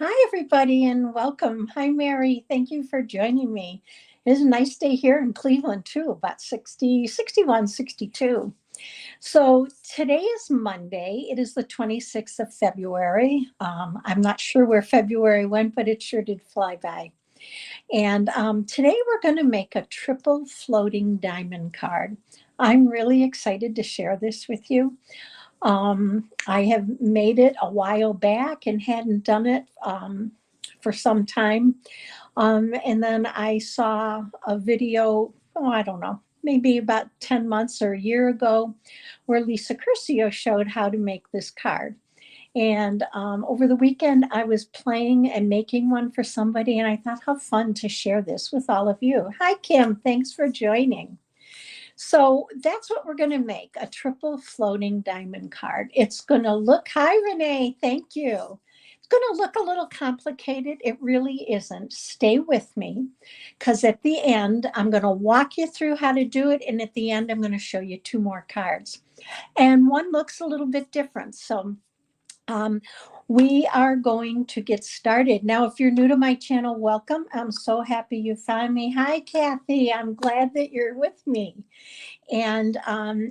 Hi, everybody, and welcome. Hi, Mary. Thank you for joining me. It is a nice day here in Cleveland, too, about 60, 61, 62. So today is Monday. It is the 26th of February. I'm not sure where February went, but it sure did fly by. And today we're going to make a triple floating diamond card. I'm really excited to share this with you. I have made it a while back and hadn't done it for some time. And then I saw a video, I don't know, maybe about 10 months or a year ago, where Lisa Curcio showed how to make this card. And over the weekend, I was playing and making one for somebody, and I thought how fun to share this with all of you. Hi, Kim. Thanks for joining. So that's what we're going to make, a triple floating diamond card. It's going to look, hi, Renee, thank you. It's going to look a little complicated. It really isn't. Stay with me because at the end, I'm going to walk you through how to do it. And at the end, I'm going to show you two more cards. And one looks a little bit different. So um, we are going to get started. Now, if you're new to my channel, welcome. I'm so happy you found me. Hi, Kathy. I'm glad that you're with me. And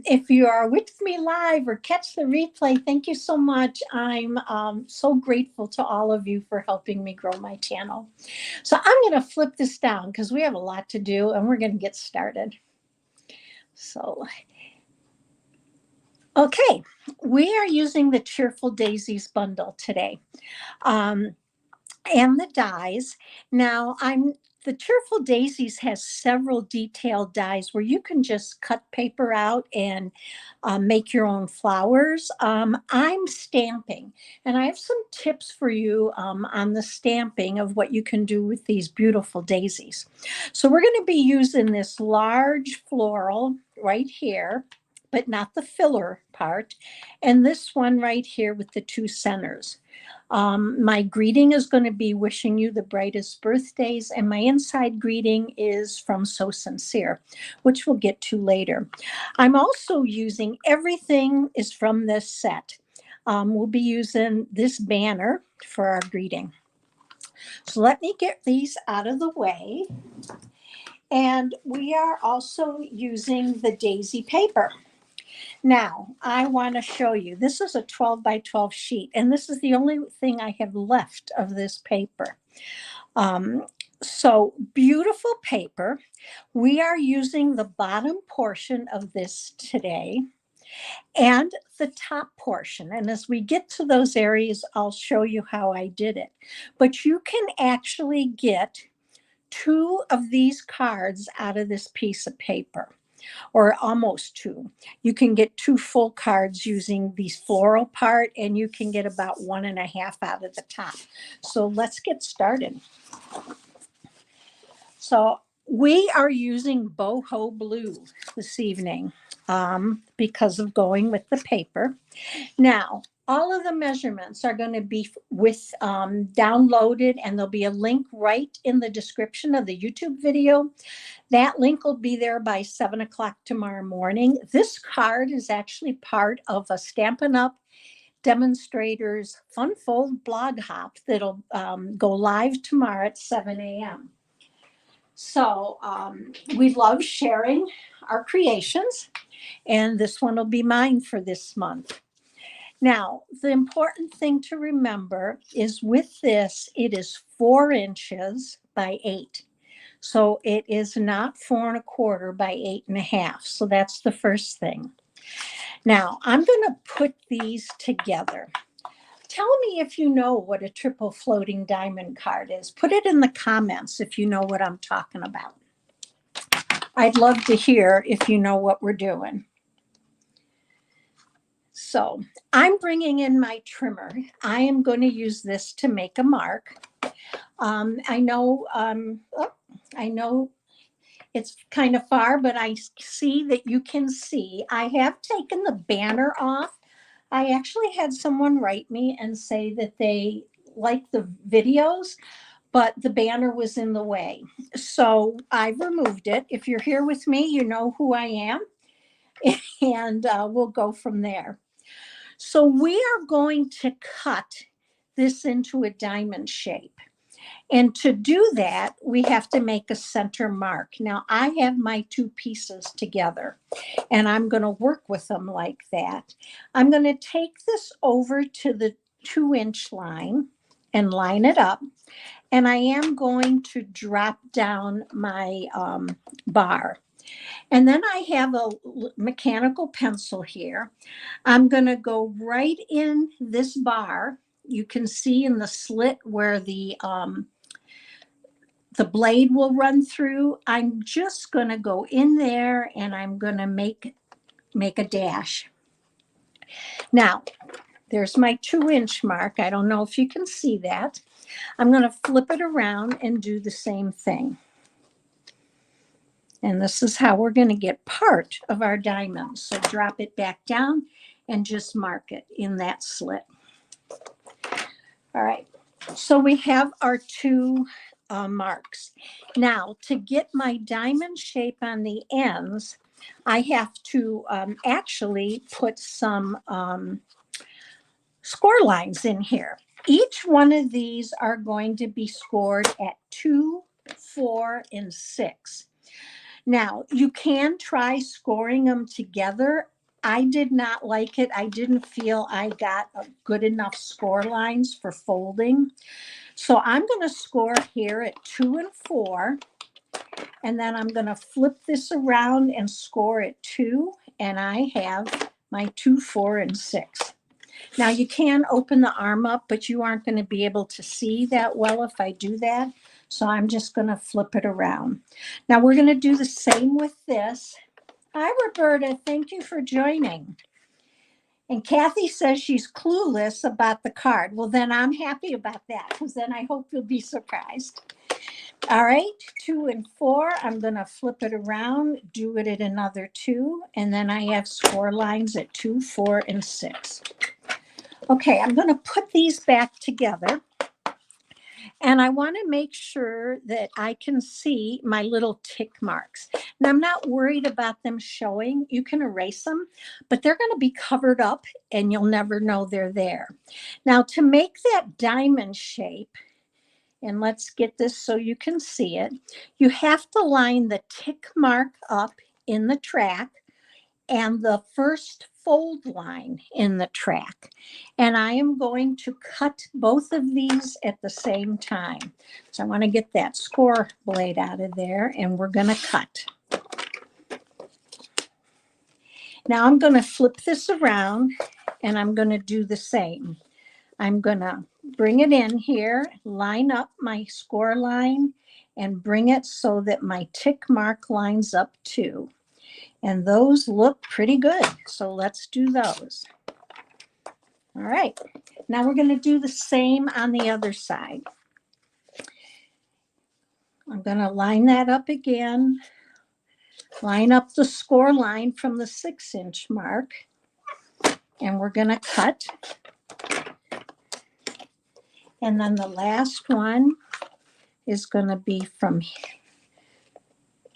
if you are with me live or catch the replay, thank you so much. I'm so grateful to all of you for helping me grow my channel. So I'm going to flip this down because we have a lot to do and we're going to get started. So, okay, we are using the Cheerful Daisies bundle today. And the dies. Now, the Cheerful Daisies has several detailed dies where you can just cut paper out and make your own flowers. I'm stamping, and I have some tips for you on the stamping of what you can do with these beautiful daisies. So we're going to be using this large floral right here, but not the filler part, and this one right here with the two centers. My greeting is going to be wishing you the brightest birthdays, and my inside greeting is from So Sincere, which we'll get to later. I'm also using, everything is from this set. We'll be using this banner for our greeting. So let me get these out of the way. And we are also using the daisy paper. Now, I want to show you, this is a 12 by 12 sheet, and this is the only thing I have left of this paper. So beautiful paper. We are using the bottom portion of this today and the top portion. And as we get to those areas, I'll show you how I did it. But you can actually get two of these cards out of this piece of paper, or almost two. You can get two full cards using the floral part, and you can get about 1.5 out of the top. So let's get started. So we are using boho blue this evening because of going with the paper. Now, all of the measurements are going to be downloaded, and there'll be a link right in the description of the YouTube video. That link will be there by 7 o'clock tomorrow morning. This card is actually part of a Stampin' Up! Demonstrators Fun Fold blog hop that'll go live tomorrow at 7 a.m. So we love sharing our creations, and this one will be mine for this month. Now, the important thing to remember is with this, it is 4 inches by 8. So it is not 4.25 by 8.5. So that's the first thing. Now I'm going to put these together. Tell me if you know what a triple floating diamond card is. Put it in the comments if you know what I'm talking about. I'd love to hear if you know what we're doing. So I'm bringing in my trimmer. I am going to use this to make a mark. I know it's kind of far, but I see that you can see. I have taken the banner off. I actually had someone write me and say that they like the videos, but the banner was in the way. So I removed it. If you're here with me, you know who I am, and we'll go from there. So we are going to cut this into a diamond shape. And to do that, we have to make a center mark. Now, I have my two pieces together, and I'm going to work with them like that. I'm going to take this over to the 2-inch line and line it up. And I am going to drop down my bar. And then I have a mechanical pencil here. I'm going to go right in this bar. You can see in the slit where the blade will run through. I'm just going to go in there and I'm going to make a dash. Now, there's my 2-inch mark. I don't know if you can see that. I'm going to flip it around and do the same thing. And this is how we're going to get part of our diamond. So drop it back down and just mark it in that slit. All right. So we have our two marks. Now, to get my diamond shape on the ends, I have to actually put some score lines in here. Each one of these are going to be scored at 2, 4, and 6. Now, you can try scoring them together. I did not like it. I didn't feel I got a good enough score lines for folding. So I'm going to score here at 2 and 4. And then I'm going to flip this around and score at 2. And I have my 2, 4, and 6. Now you can open the arm up, but you aren't going to be able to see that well if I do that. So I'm just going to flip it around. Now we're going to do the same with this. Hi, Roberta. Thank you for joining. And Kathy says she's clueless about the card. Well, then I'm happy about that because then I hope you'll be surprised. All right, 2 and 4. I'm going to flip it around, do it at another 2, and then I have score lines at 2, 4, and 6. Okay, I'm going to put these back together. And I want to make sure that I can see my little tick marks. And I'm not worried about them showing. You can erase them, but they're going to be covered up and you'll never know they're there. Now, to make that diamond shape, and let's get this so you can see it, you have to line the tick mark up in the track and the first fold line in the track. And I am going to cut both of these at the same time. So I want to get that score blade out of there and we're going to cut. Now I'm going to flip this around and I'm going to do the same. I'm going to bring it in here, line up my score line and bring it so that my tick mark lines up too. And those look pretty good. So let's do those. All right. Now we're going to do the same on the other side. I'm going to line that up again. Line up the score line from the 6-inch mark. And we're going to cut. And then the last one is going to be from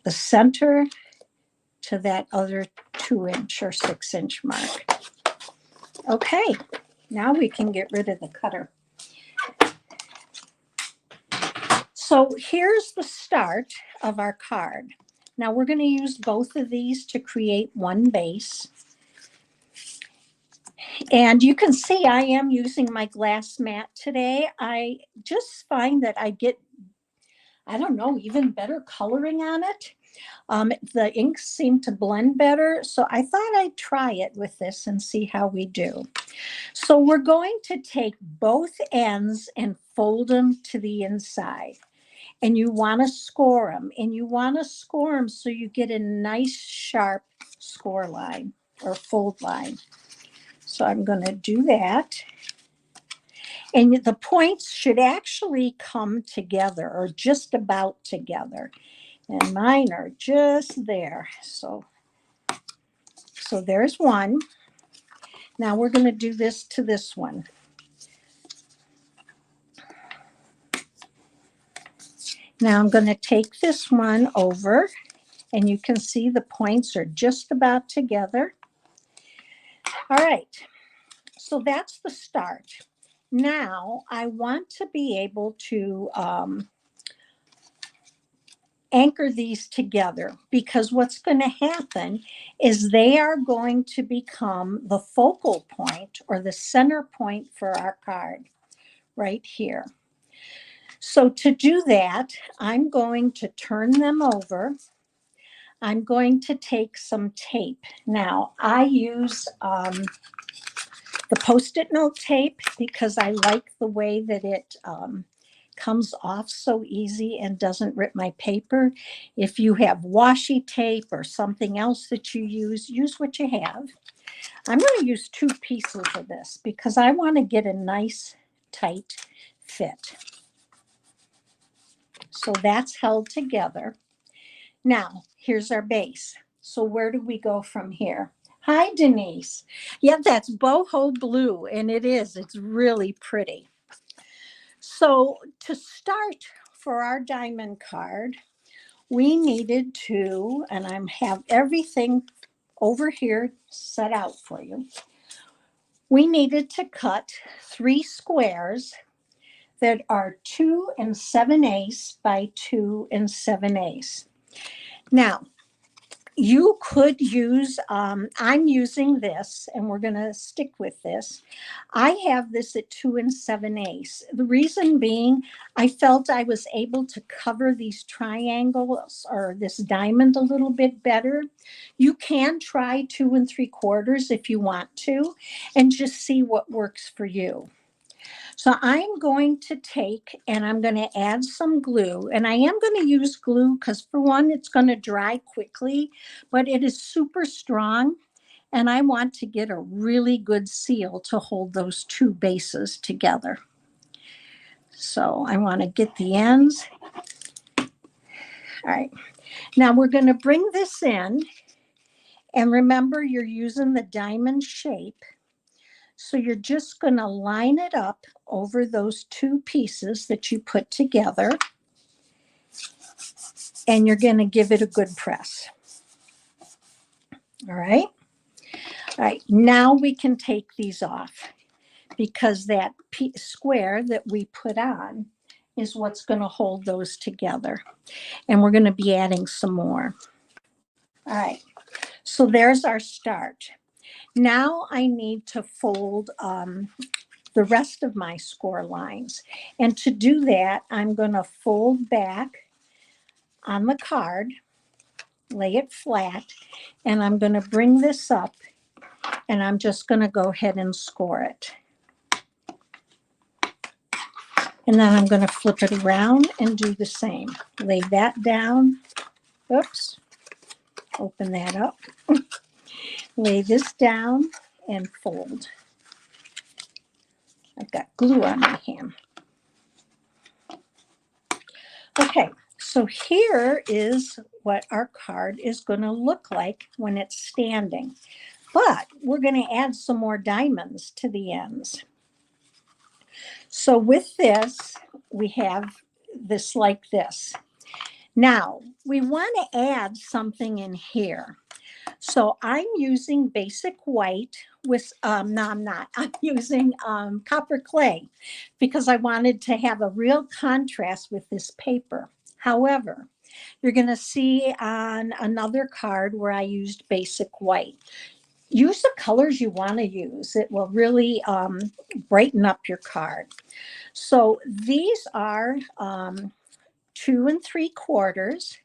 the center to that other 2-inch or 6-inch mark. Okay, now we can get rid of the cutter. So here's the start of our card. Now we're going to use both of these to create one base. And you can see I am using my glass mat today. I just find that I get, I don't know, even better coloring on it. The inks seem to blend better. So I thought I'd try it with this and see how we do. So we're going to take both ends and fold them to the inside. And you want to score them. And you want to score them so you get a nice sharp score line or fold line. So I'm going to do that. And the points should actually come together or just about together. And mine are just there. So there's one. Now we're going to do this to this one. Now I'm going to take this one over and you can see the points are just about together. All right. So that's the start. Now I want to be able to anchor these together, because what's going to happen is they are going to become the focal point or the center point for our card right here. So to do that, I'm going to turn them over. I'm going to take some tape. Now I use the Post-it note tape because I like the way that it comes off so easy and doesn't rip my paper. If you have washi tape or something else that you use what you have. I'm going to use 2 pieces of this because I want to get a nice tight fit. So that's held together. Now, here's our base. So where do we go from here? Hi, Denise. Yeah, that's boho blue, and it is. It's really pretty. So to start for our diamond card, we needed to, and I have everything over here set out for you. We needed to cut 3 squares that are 2 7/8 by 2 7/8. Now, you could use, I'm using this, and we're going to stick with this. I have this at 2 7/8. The reason being, I felt I was able to cover these triangles or this diamond a little bit better. You can try 2 3/4 if you want to, and just see what works for you. So I'm going to take and I'm going to add some glue, and I am going to use glue because for one, it's going to dry quickly, but it is super strong. And I want to get a really good seal to hold those 2 bases together. So I want to get the ends. All right. Now we're going to bring this in, and remember you're using the diamond shape. So you're just going to line it up over those 2 pieces that you put together, and you're going to give it a good press. All right. All right. Now we can take these off because that square that we put on is what's going to hold those together. And we're going to be adding some more. All right. So there's our start. Now I need to fold the rest of my score lines. And to do that, I'm going to fold back on the card, lay it flat, and I'm going to bring this up, and I'm just going to go ahead and score it. And then I'm going to flip it around and do the same. Lay that down. Oops. Open that up. Lay this down and fold. I've got glue on my hand. Okay, so here is what our card is going to look like when it's standing. But we're going to add some more diamonds to the ends. So with this, we have this like this. Now, we want to add something in here. So I'm using basic white with, no, I'm not. I'm using copper clay because I wanted to have a real contrast with this paper. However, you're going to see on another card where I used basic white. Use the colors you want to use. It will really brighten up your card. So these are 2 3/4,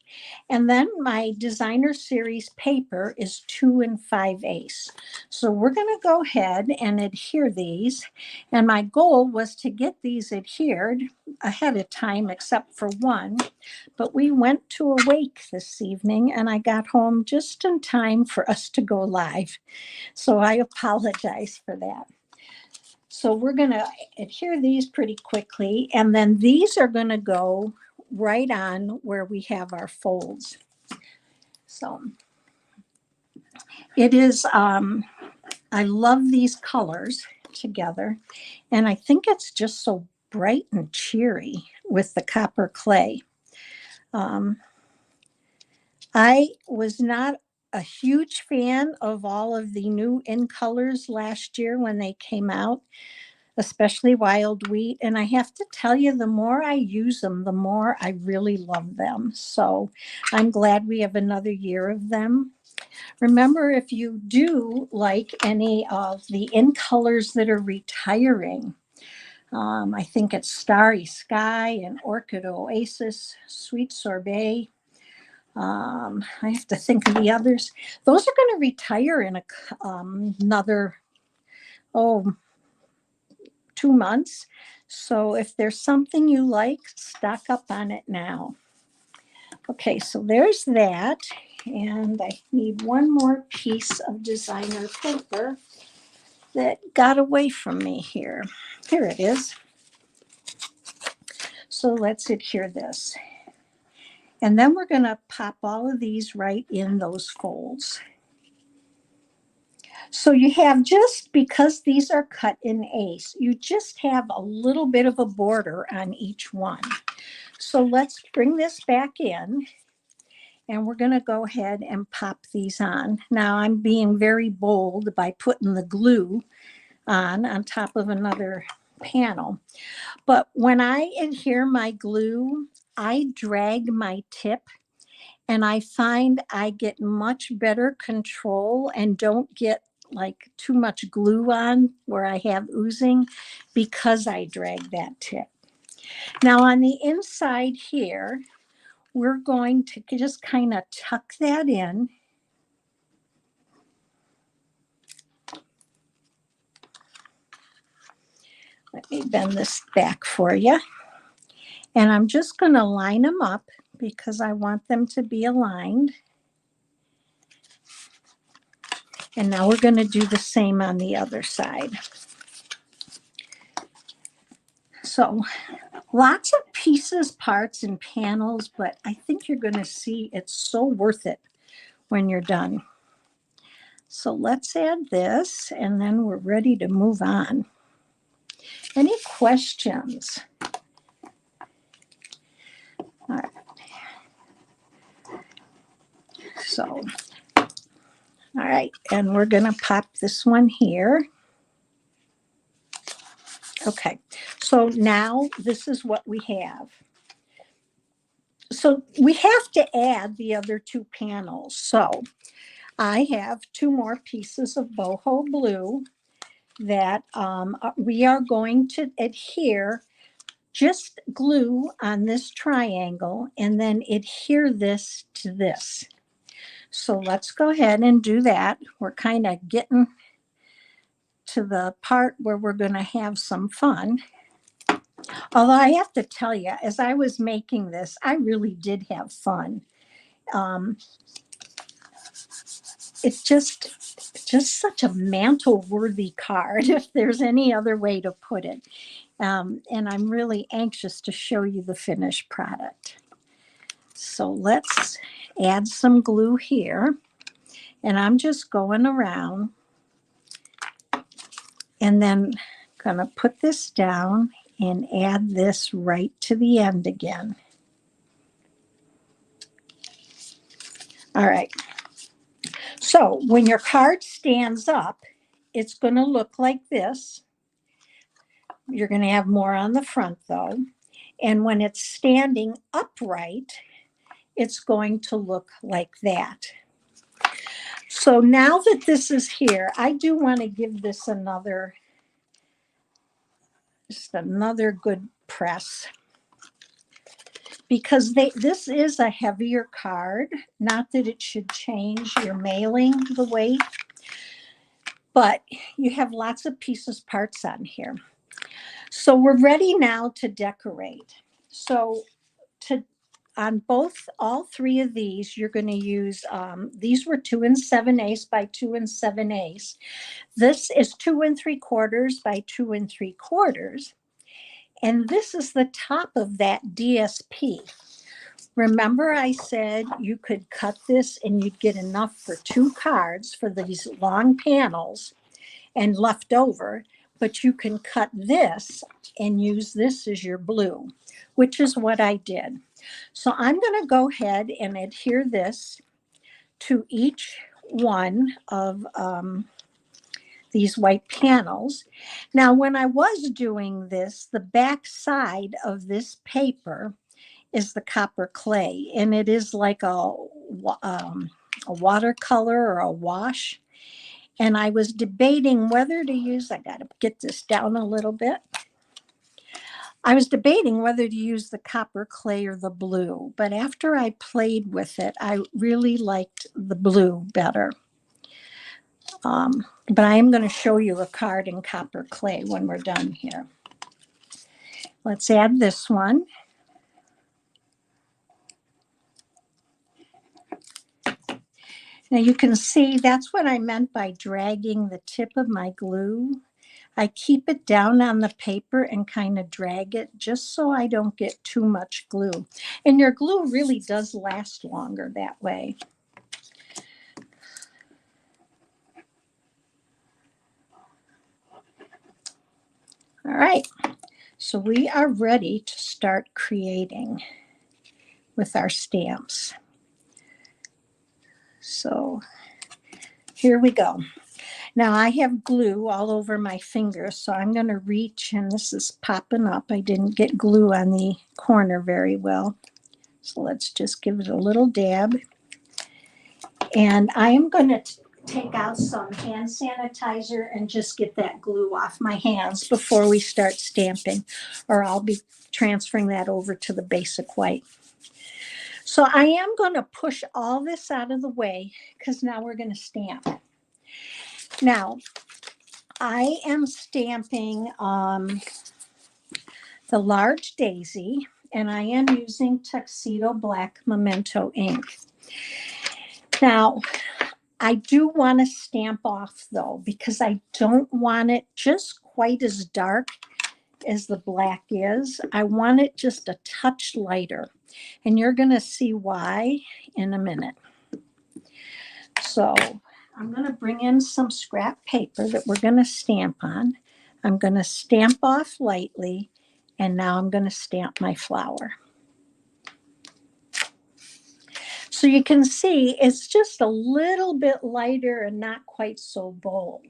and then my designer series paper is 2 5/8. So we're going to go ahead and adhere these, and my goal was to get these adhered ahead of time except for one, but we went to a wake this evening and I got home just in time for us to go live, so I apologize for that. So we're going to adhere these pretty quickly, and then these are going to go right on where we have our folds. So it is, I love these colors together, and I think it's just so bright and cheery with the copper clay. I was not a huge fan of all of the new in colors last year when they came out. especially wild wheat. And I have to tell you, the more I use them, the more I really love them. So I'm glad we have another year of them. Remember, if you do like any of the in colors that are retiring, I think it's Starry Sky and Orchid Oasis, Sweet Sorbet. I have to think of the others. Those are going to retire in another, 2 months. So if there's something you like, stock up on it now. Okay, so there's that. And I need one more piece of designer paper that got away from me here. Here it is. So let's adhere this. And then we're going to pop all of these right in those folds. So you have, just because these are cut in ace, you just have a little bit of a border on each one. So let's bring this back in, and we're going to go ahead and pop these on. Now I'm being very bold by putting the glue on top of another panel. But when I adhere my glue, I drag my tip, and I find I get much better control and don't get like too much glue on where I have oozing, because I drag that tip. Now on the inside here, we're going to just kind of tuck that in. Let me bend this back for you. And I'm just going to line them up because I want them to be aligned. And now we're going to do the same on the other side. So lots of pieces, parts, and panels, but I think you're going to see it's so worth it when you're done. So let's add this, and then we're ready to move on. Any questions? All right. So, all right, and we're going to pop this one here. Okay, so now this is what we have. So we have to add the other two panels. So I have two more pieces of boho blue that we are going to adhere, just glue on this triangle and then adhere this to this. So let's go ahead and do that. We're kind of getting to the part where we're going to have some fun. Although I have to tell you, as I was making this, I really did have fun. It's just such a mantle-worthy card, if there's any other way to put it. And I'm really anxious to show you the finished product. So let's add some glue here. And I'm just going around and then going to put this down and add this right to the end again. All right. So when your card stands up, it's going to look like this. You're going to have more on the front though. And when it's standing upright, it's going to look like that. So now that this is here, I do want to give this just another good press, because this is a heavier card. Not that it should change your mailing, the weight, but you have lots of pieces, parts on here. So we're ready now to decorate. So on all three of these, you're going to use, these were 2 7/8 by 2 7/8. This is 2 3/4 by 2 3/4. And this is the top of that DSP. Remember I said you could cut this and you'd get enough for 2 cards for these long panels and left over, but you can cut this and use this as your blue, which is what I did. So I'm going to go ahead and adhere this to each one of these white panels. Now, when I was doing this, the back side of this paper is the copper clay, and it is like a watercolor or a wash. And I was debating whether to use, I got to get this down a little bit. I was debating whether to use the copper clay or the blue, but after I played with it, I really liked the blue better. But I am going to show you a card in copper clay when we're done here. Let's add this one. Now you can see that's what I meant by dragging the tip of my glue. I keep it down on the paper and kind of drag it just so I don't get too much glue. And your glue really does last longer that way. All right, so we are ready to start creating with our stamps. So here we go. Now I have glue all over my fingers, so I'm going to reach, and this is popping up. I didn't get glue on the corner very well. So let's just give it a little dab. And I am going to take out some hand sanitizer and just get that glue off my hands before we start stamping, or I'll be transferring that over to the basic white. So I am going to push all this out of the way because now we're going to stamp. Now, I am stamping the large daisy, and I am using Tuxedo Black Memento ink. Now, I do want to stamp off though, because I don't want it just quite as dark as the black is. I want it just a touch lighter, and you're going to see why in a minute. So I'm going to bring in some scrap paper that we're going to stamp on. I'm going to stamp off lightly, and now I'm going to stamp my flower. So you can see it's just a little bit lighter and not quite so bold.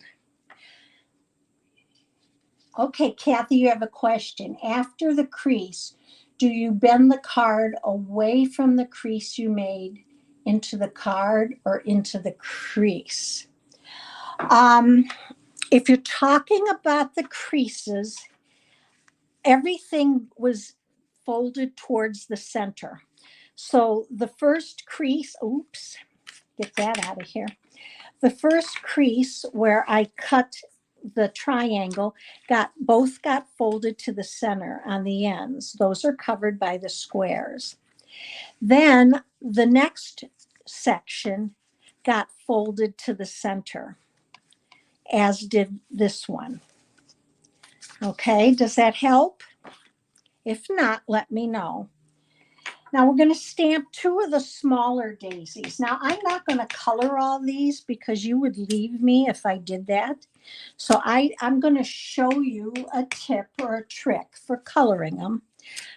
Okay, Kathy, you have a question. After the crease, do you bend the card away from the crease you made into the card or into the crease? If you're talking about the creases, everything was folded towards the center. So the first crease, oops, get that out of here. The first crease where I cut the triangle both got folded to the center on the ends. Those are covered by the squares. Then the next section got folded to the center, as did this one. Okay, does that help? If not, let me know. Now we're going to stamp two of the smaller daisies. Now I'm not going to color all these because you would leave me if I did that. So I'm going to show you a tip or a trick for coloring them,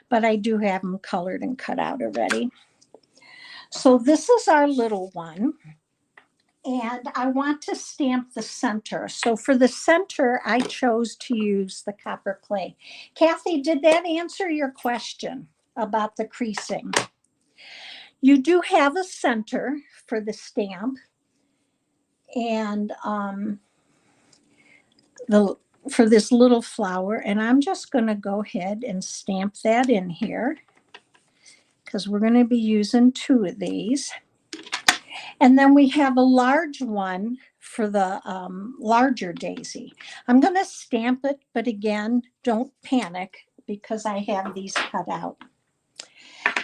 but I do have them colored and cut out already. So this is our little one, and I want to stamp the center. So for the center, I chose to use the copper clay. Kathy, did that answer your question about the creasing? You do have a center for the stamp, and for this little flower, and I'm just going to go ahead and stamp that in here because we're going to be using two of these. And then we have a large one for the larger daisy. I'm going to stamp it, but again, don't panic because I have these cut out.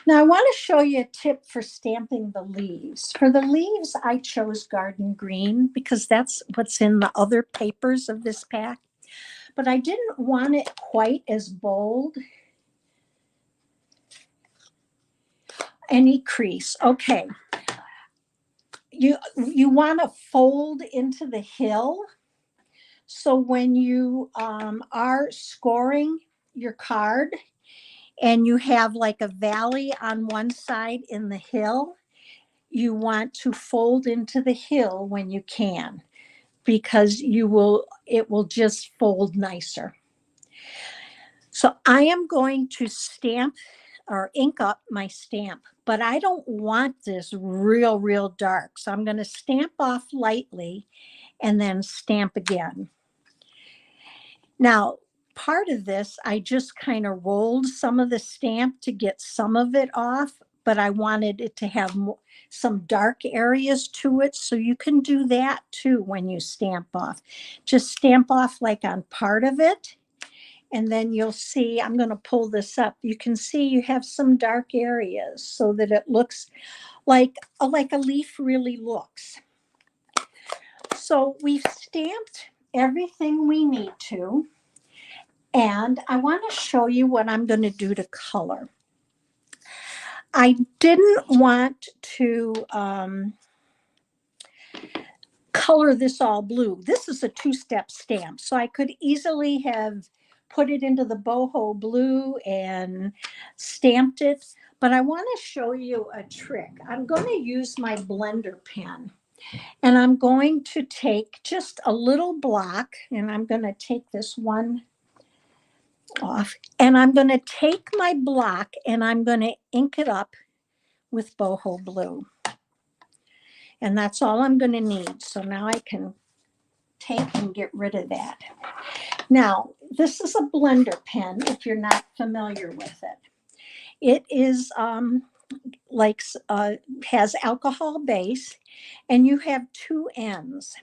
Now I want to show you a tip for stamping the leaves. For the leaves, I chose garden green because that's what's in the other papers of this pack. But I didn't want it quite as bold. Any crease. Okay. You want to fold into the hill. So when you are scoring your card and you have like a valley on one side in the hill, you want to fold into the hill when you can. because it will just fold nicer. So I am going to stamp or ink up my stamp, but I don't want this real dark. So I'm going to stamp off lightly and then stamp again. Now, part of this, I just kind of rolled some of the stamp to get some of it off, but I wanted it to have some dark areas to it. So you can do that too when you stamp off. Just stamp off like on part of it. And then you'll see, I'm going to pull this up. You can see you have some dark areas so that it looks like a leaf really looks. So we've stamped everything we need to. And I want to show you what I'm going to do to color. I didn't want to color this all blue. This is a two-step stamp, so I could easily have put it into the boho blue and stamped it. But I want to show you a trick. I'm going to use my blender pen. And I'm going to take just a little block, and I'm going to take this one off, and I'm going to take my block and I'm going to ink it up with boho blue. And that's all I'm going to need. So now I can take and get rid of that. Now, this is a blender pen if you're not familiar with it. It is has alcohol base, and you have two ends.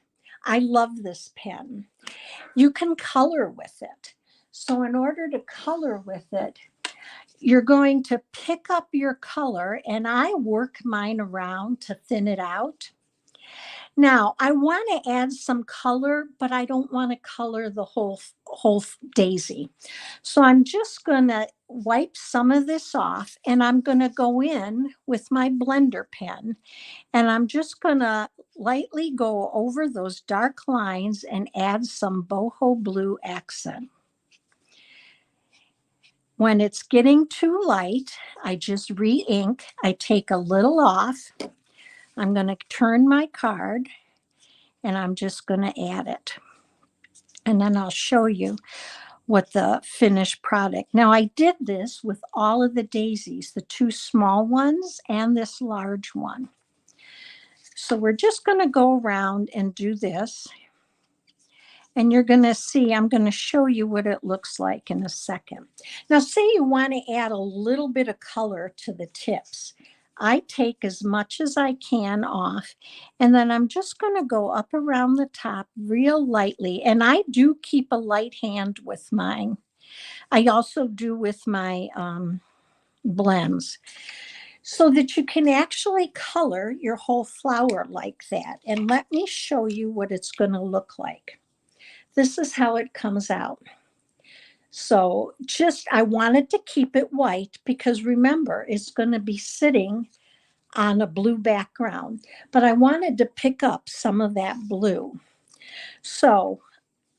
I love this pen. You can color with it. So in order to color with it, you're going to pick up your color, and I work mine around to thin it out. Now, I want to add some color, but I don't want to color the whole daisy. So I'm just going to wipe some of this off, and I'm going to go in with my blender pen, and I'm just going to lightly go over those dark lines and add some boho blue accent. When it's getting too light, I just re-ink. I take a little off. I'm going to turn my card, and I'm just going to add it. And then I'll show you what the finished product. Now, I did this with all of the daisies, the two small ones and this large one. So we're just going to go around and do this. And you're going to see, I'm going to show you what it looks like in a second. Now, say you want to add a little bit of color to the tips. I take as much as I can off, and then I'm just going to go up around the top real lightly. And I do keep a light hand with mine. I also do with my blends, so that you can actually color your whole flower like that. And let me show you what it's going to look like. This is how it comes out. So I wanted to keep it white because remember, it's going to be sitting on a blue background, but I wanted to pick up some of that blue. So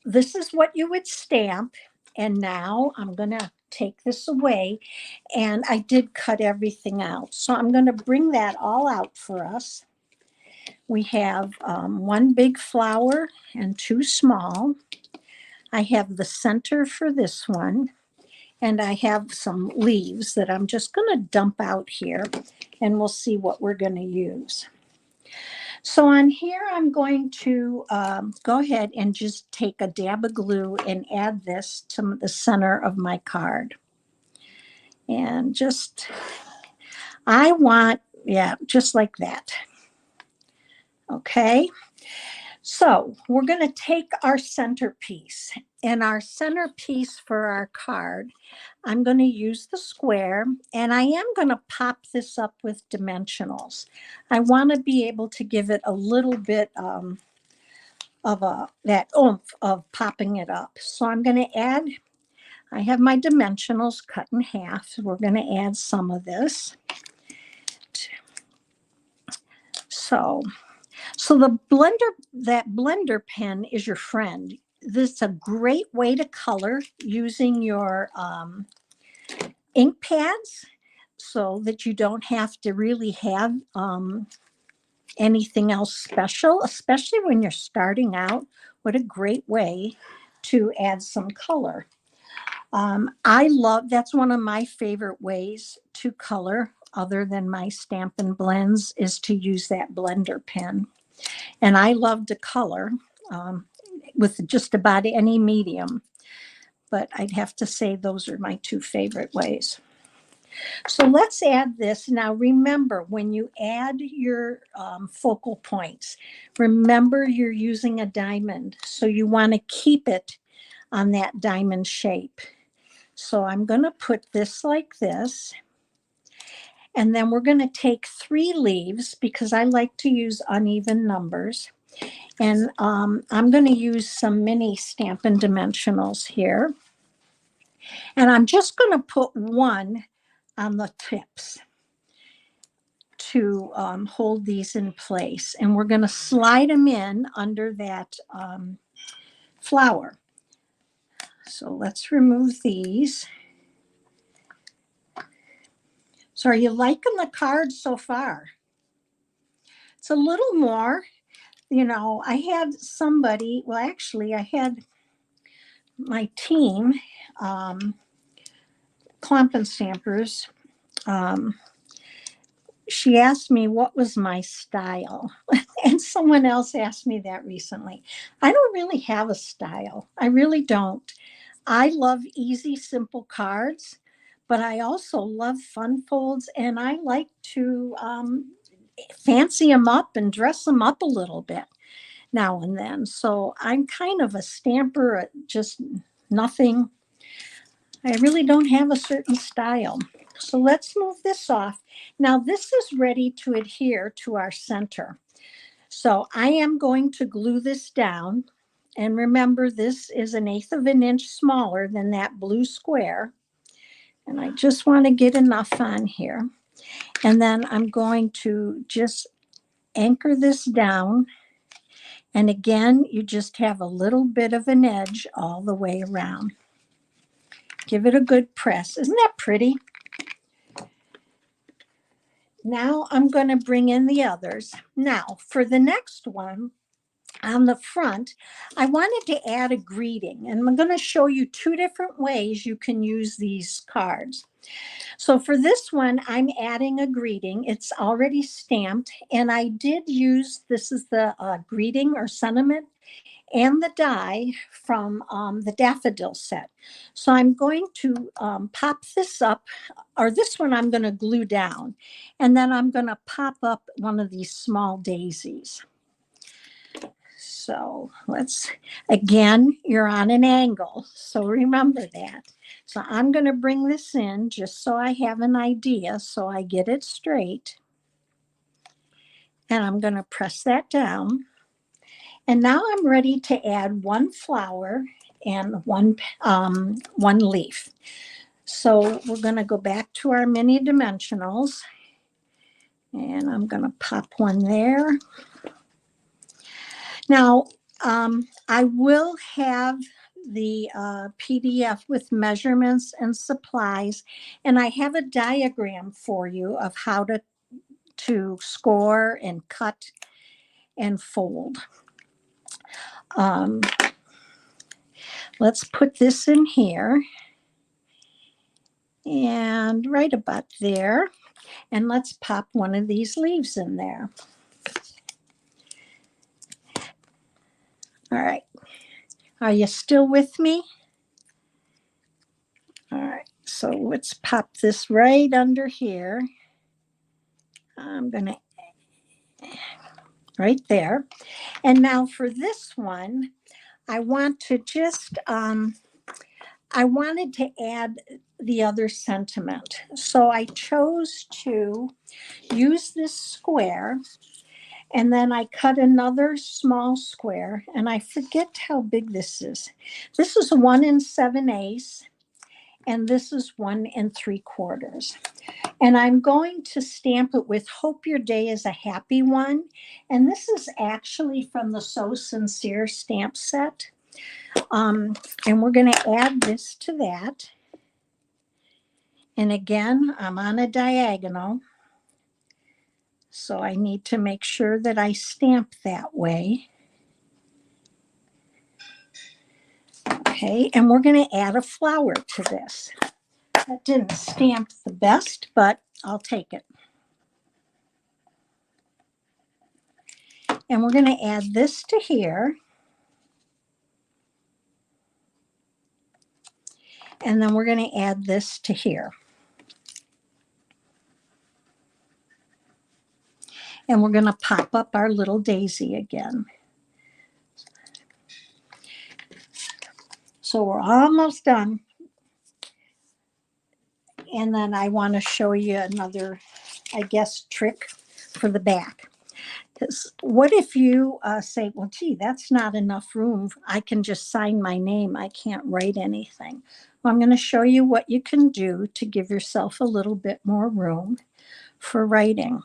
this is what you would stamp. And now I'm going to take this away, and I did cut everything out. So I'm going to bring that all out for us. We have one big flower and two small. I have the center for this one, and I have some leaves that I'm just going to dump out here, and we'll see what we're going to use. So on here, I'm going to go ahead and just take a dab of glue and add this to the center of my card. And just like that. Okay. So we're going to take our centerpiece, and our centerpiece for our card, I'm going to use the square, and I am going to pop this up with dimensionals. I want to be able to give it a little bit of that oomph of popping it up. So I'm going to add, I have my dimensionals cut in half. So we're going to add some of this. So that blender pen is your friend. This is a great way to color using your ink pads, so that you don't have to really have anything else special, especially when you're starting out. What a great way to add some color. I love, that's one of my favorite ways to color other than my Stampin' Blends is to use that blender pen. And I love to color with just about any medium, but I'd have to say those are my two favorite ways. So let's add this. Now remember, when you add your focal points, remember you're using a diamond. So you want to keep it on that diamond shape. So I'm going to put this like this. And then we're going to take 3 leaves because I like to use uneven numbers. And I'm going to use some mini Stampin' Dimensionals here. And I'm just going to put one on the tips to hold these in place. And we're going to slide them in under that flower. So let's remove these. So are you liking the cards so far? It's a little more, you know, I had somebody, well, actually, I had my team, Clump and Stampers, she asked me what was my style. And someone else asked me that recently. I don't really have a style. I really don't. I love easy, simple cards, but I also love fun folds, and I like to fancy them up and dress them up a little bit now and then. So I'm kind of a stamper, just nothing. I really don't have a certain style. So let's move this off. Now this is ready to adhere to our center. So I am going to glue this down. And remember, this is 1/8 of an inch smaller than that blue square. And I just want to get enough on here. And then I'm going to just anchor this down. And again, you just have a little bit of an edge all the way around. Give it a good press. Isn't that pretty? Now I'm going to bring in the others. Now for the next one on the front, I wanted to add a greeting, and I'm going to show you 2 different ways you can use these cards. So for this one, I'm adding a greeting. It's already stamped, and I did use, this is the greeting or sentiment and the die from the daffodil set. So I'm going to pop this up, or this one I'm going to glue down, and then I'm going to pop up one of these small daisies. So let's, again, you're on an angle, so remember that. So I'm going to bring this in just so I have an idea, so I get it straight. And I'm going to press that down. And now I'm ready to add 1 flower and one leaf. So we're going to go back to our mini dimensionals. And I'm going to pop one there. Now, I will have the PDF with measurements and supplies, and I have a diagram for you of how to score and cut and fold. Let's put this in here and right about there, and let's pop one of these leaves in there. All right, are you still with me? All right, so let's pop this right under here. I'm gonna, right there. And now for this one, I want to just, I wanted to add the other sentiment. So I chose to use this square, and then I cut another small square, and I forget how big this is. This is 1 7/8, and this is 1 3/4. And I'm going to stamp it with Hope Your Day is a Happy One. And this is actually from the So Sincere stamp set. And we're going to add this to that. And again, I'm on a diagonal. So I need to make sure that I stamp that way. Okay, and we're going to add a flower to this. That didn't stamp the best, but I'll take it. And we're going to add this to here. And then we're going to add this to here. And we're going to pop up our little daisy again. So we're almost done. And then I want to show you another, I guess, trick for the back. Because what if you say, well, gee, that's not enough room. I can just sign my name. I can't write anything. Well, I'm going to show you what you can do to give yourself a little bit more room for writing.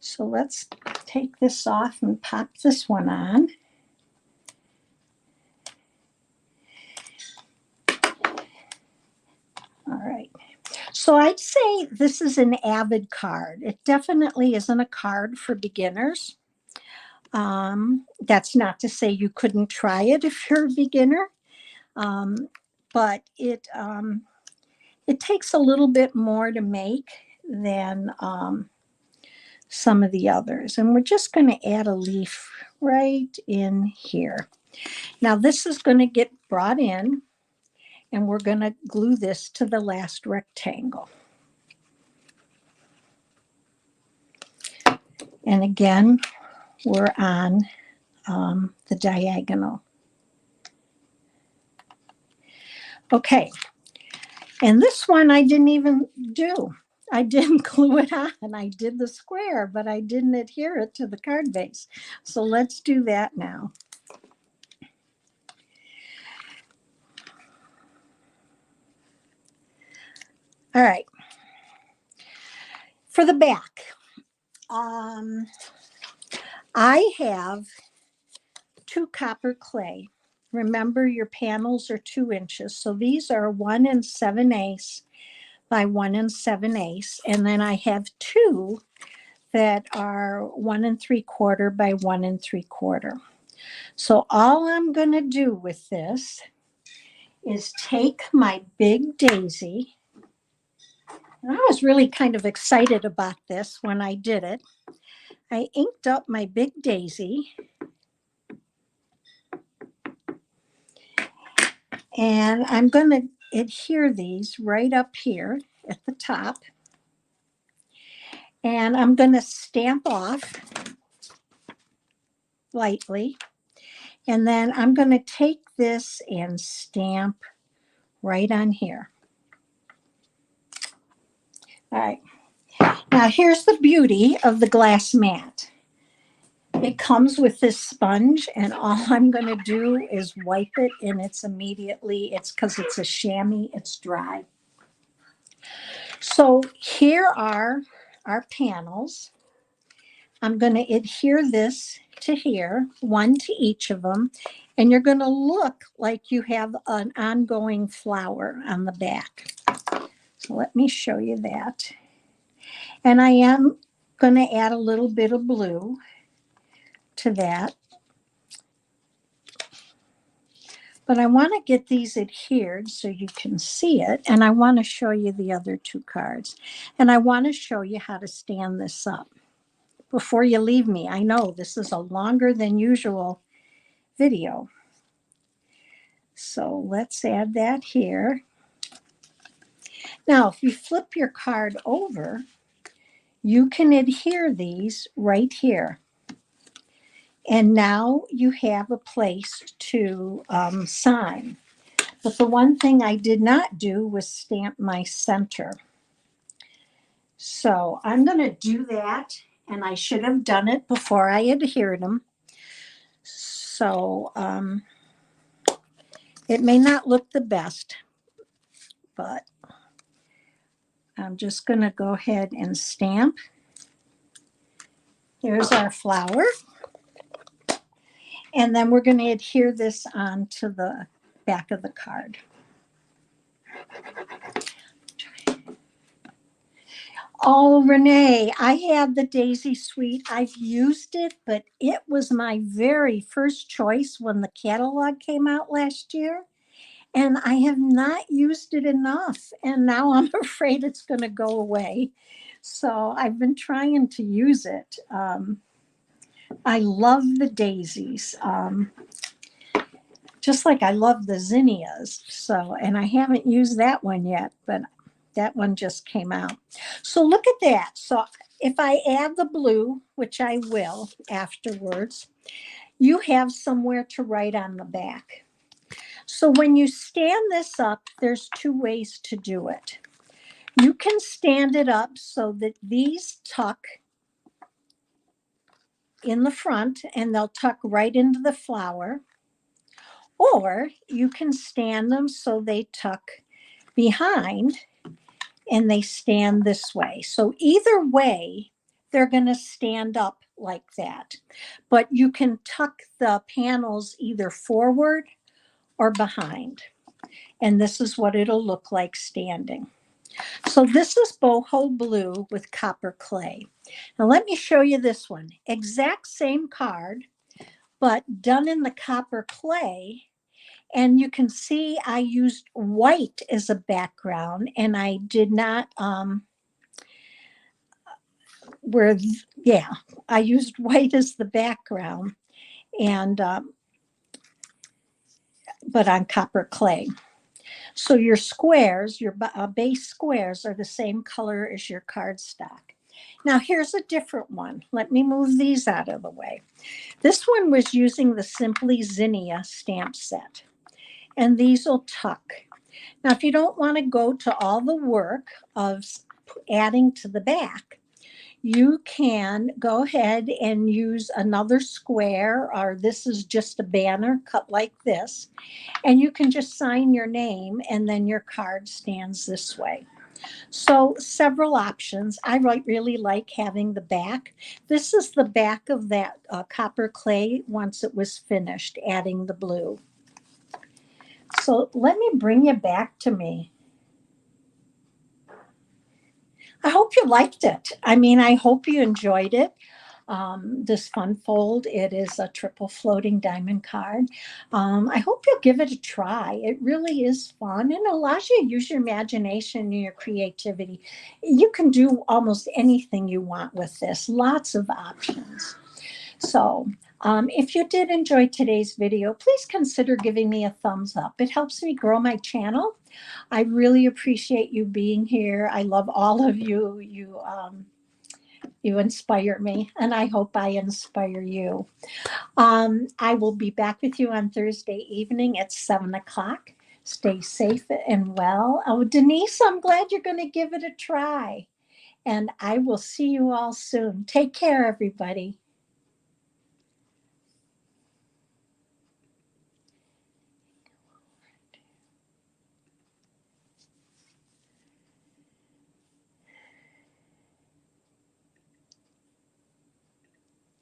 So let's take this off and pop this one on. All right. So I'd say this is an avid card. It definitely isn't a card for beginners. That's not to say you couldn't try it if you're a beginner, but it takes a little bit more to make than some of the others. And we're just going to add a leaf right in here. Now this is going to get brought in, and we're going to glue this to the last rectangle. And again, we're on the diagonal. Okay, and this one I didn't even do. I didn't glue it on. I did the square, but I didn't adhere it to the card base. So let's do that now. All right. For the back, I have 2 copper clay. Remember, your panels are 2 inches. So these are 1 7/8 by 1 7/8. And then I have 2 that are 1 3/4 by 1 3/4. So all I'm going to do with this is take my big daisy. And I was really kind of excited about this when I did it. I inked up my big daisy. And I'm going to adhere these right up here at the top. And I'm going to stamp off lightly. And then I'm going to take this and stamp right on here. All right. Now here's the beauty of the glass mat. It comes with this sponge, and all I'm going to do is wipe it, and it's because it's a chamois, it's dry. So here are our panels. I'm going to adhere this to here, 1 to each of them, and you're going to look like you have an ongoing flower on the back. So let me show you that. And I am going to add a little bit of blue to that. But I want to get these adhered so you can see it. And I want to show you the other 2 cards. And I want to show you how to stand this up before you leave me. I know this is a longer than usual video. So let's add that here. Now, if you flip your card over, you can adhere these right here. And now you have a place to sign. But the one thing I did not do was stamp my center. So I'm going to do that, and I should have done it before I adhered them. So it may not look the best, but I'm just going to go ahead and stamp. Here's our flower. And then we're going to adhere this onto the back of the card. Oh, Renee, I had the Daisy Suite. I've used it, but it was my very first choice when the catalog came out last year. And I have not used it enough. And now I'm afraid it's going to go away. So I've been trying to use it. I love the daisies, just like I love the zinnias. So, and I haven't used that one yet, but that one just came out. So look at that. So if I add the blue, which I will afterwards, you have somewhere to write on the back. So when you stand this up, there's two ways to do it. You can stand it up so that these tuck in the front and they'll tuck right into the flower. Or you can stand them so they tuck behind and they stand this way. So either way, they're going to stand up like that. But you can tuck the panels either forward or behind. And this is what it'll look like standing. So this is boho blue with copper clay. Now let me show you this one. Exact same card, but done in the copper clay. And you can see I used white as a background, and I did not, I used white as the background, and but on copper clay. So your squares, your base squares are the same color as your cardstock. Now here's a different one. Let me move these out of the way. This one was using the Simply Zinnia stamp set, and these will tuck. Now, if you don't want to go to all the work of adding to the back, you can go ahead and use another square, or this is just a banner cut like this, and you can just sign your name and then your card stands this way. So several options. I really like having the back. This is the back of that copper clay once it was finished adding the blue. So let me bring you back to me. I hope you liked it. I mean, I hope you enjoyed it. This fun fold, it is a triple floating diamond card. I hope you'll give it a try. It really is fun and allows you to use your imagination and your creativity. You can do almost anything you want with this, lots of options. So if you did enjoy today's video, please consider giving me a thumbs up. It helps me grow my channel. I really appreciate you being here. I love all of you. You inspire me, and I hope I inspire you. I will be back with you on Thursday evening at 7 o'clock. Stay safe and well. Oh, Denise, I'm glad you're going to give it a try. And I will see you all soon. Take care, everybody.